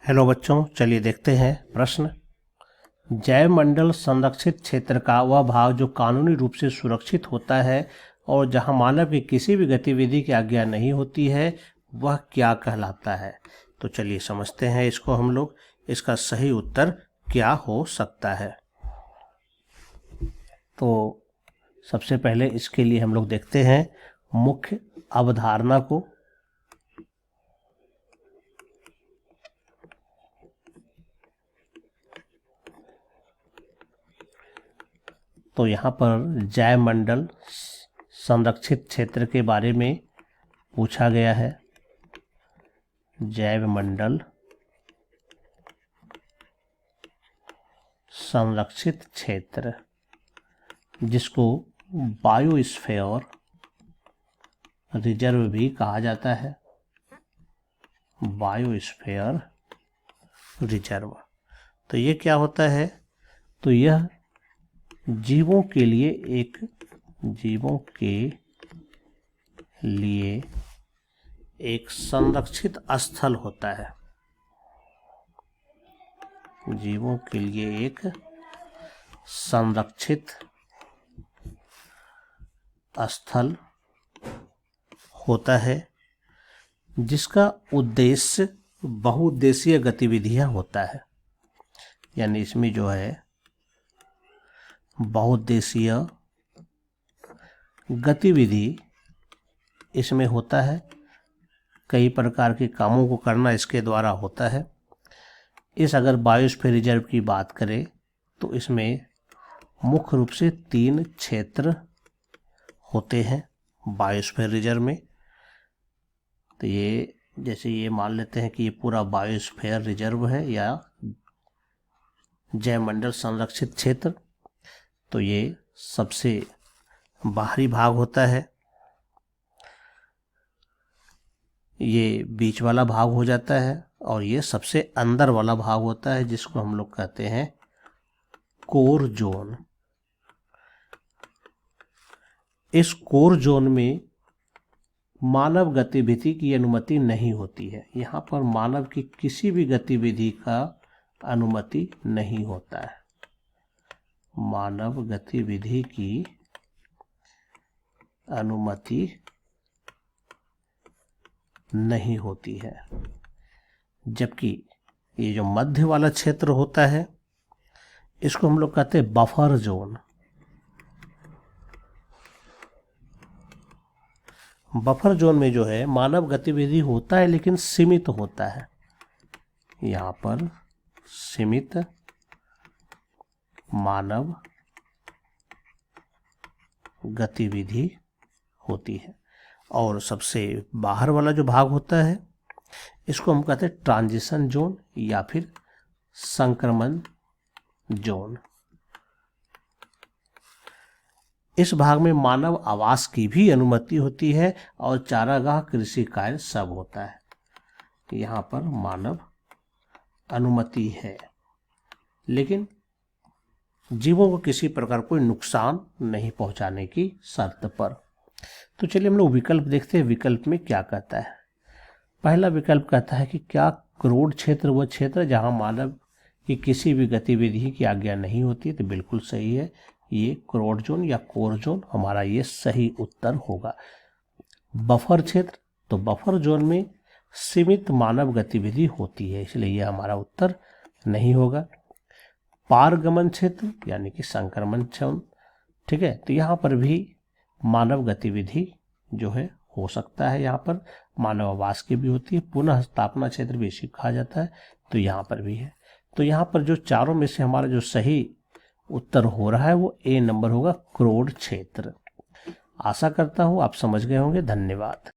Hello बच्चों, चलिए देखते हैं प्रश्न। जैवमंडल संरक्षित क्षेत्र का वह भाग जो कानूनी रूप से सुरक्षित होता है और जहां मानव की किसी भी गतिविधि की आज्ञा नहीं होती है, वह क्या कहलाता है? तो चलिए समझते हैं इसको हम लोग। इसका सही उत्तर क्या हो सकता है? तो सबसे पहले इसके लिए हम लोग देखते हैं मुख्य अवधारणा को। तो यहाँ पर जैवमंडल संरक्षित क्षेत्र के बारे में पूछा गया है। जैवमंडल संरक्षित क्षेत्र, जिसको बायोस्फीयर रिजर्व भी कहा जाता है। बायोस्फीयर रिजर्व, तो ये क्या होता है? तो यह जीवों के लिए एक संरक्षित स्थल होता है। जीवों के लिए एक संरक्षित स्थल होता है, जिसका उद्देश्य बहुउद्देशीय गतिविधियां होता है। यानी इसमें जो है बहुउद्देशीय गतिविधि इसमें होता है। कई प्रकार के कामों को करना इसके द्वारा होता है। अगर बायोस्फीयर रिजर्व की बात करें तो इसमें मुख्य रूप से 3 क्षेत्र होते हैं बायोस्फीयर रिजर्व में। तो ये जैसे ये मान लेते हैं कि ये पूरा बायोस्फीयर रिजर्व है या जैवमंडल संरक्षित क्षेत्र। तो ये सबसे बाहरी भाग होता है, ये बीच वाला भाग हो जाता है, और ये सबसे अंदर वाला भाग होता है, जिसको हम लोग कहते हैं कोर जोन। इस कोर जोन में मानव गतिविधि की अनुमति नहीं होती है। यहाँ पर मानव की किसी भी गतिविधि का अनुमति नहीं होता है। मानव गतिविधि की अनुमति नहीं होती है। जबकि ये जो मध्य वाला क्षेत्र होता है, इसको हम लोग कहते हैं बफर जोन। बफर जोन में जो है मानव गतिविधि होता है, लेकिन सीमित होता है। यहाँ पर सीमित मानव गतिविधि होती है। और सबसे बाहर वाला जो भाग होता है, इसको हम कहते हैं ट्रांजिशन जोन या फिर संक्रमण जोन। इस भाग में मानव आवास की भी अनुमति होती है और चारागाह, कृषि कार्य सब होता है। यहाँ पर मानव अनुमति है, लेकिन जीवों को किसी प्रकार कोई नुकसान नहीं पहुंचाने की शर्त पर। तो चलिए हम लोग विकल्प देखते हैं। विकल्प में क्या कहता है? पहला विकल्प कहता है कि क्या क्रोड क्षेत्र वह क्षेत्र जहां मानव की किसी भी गतिविधि की आज्ञा नहीं होती? तो बिल्कुल सही है, ये क्रोड जोन या कोर जोन हमारा ये सही उत्तर होगा। बफर क्षेत्र, तो बफर जोन में सीमित मानव गतिविधि होती है, इसलिए ये हमारा उत्तर नहीं होगा। पारगमन क्षेत्र यानी कि संक्रमण जोन, ठीक है, तो यहाँ पर भी मानव गतिविधि जो है हो सकता है। यहाँ पर मानव आवास की भी होती है। पुनः स्थापना क्षेत्र भी इसी कहा जाता है, तो यहाँ पर भी है। तो यहाँ पर जो चारों में से हमारा जो सही उत्तर हो रहा है वो ए नंबर होगा, क्रोड क्षेत्र। आशा करता हूँ आप समझ गए होंगे। धन्यवाद।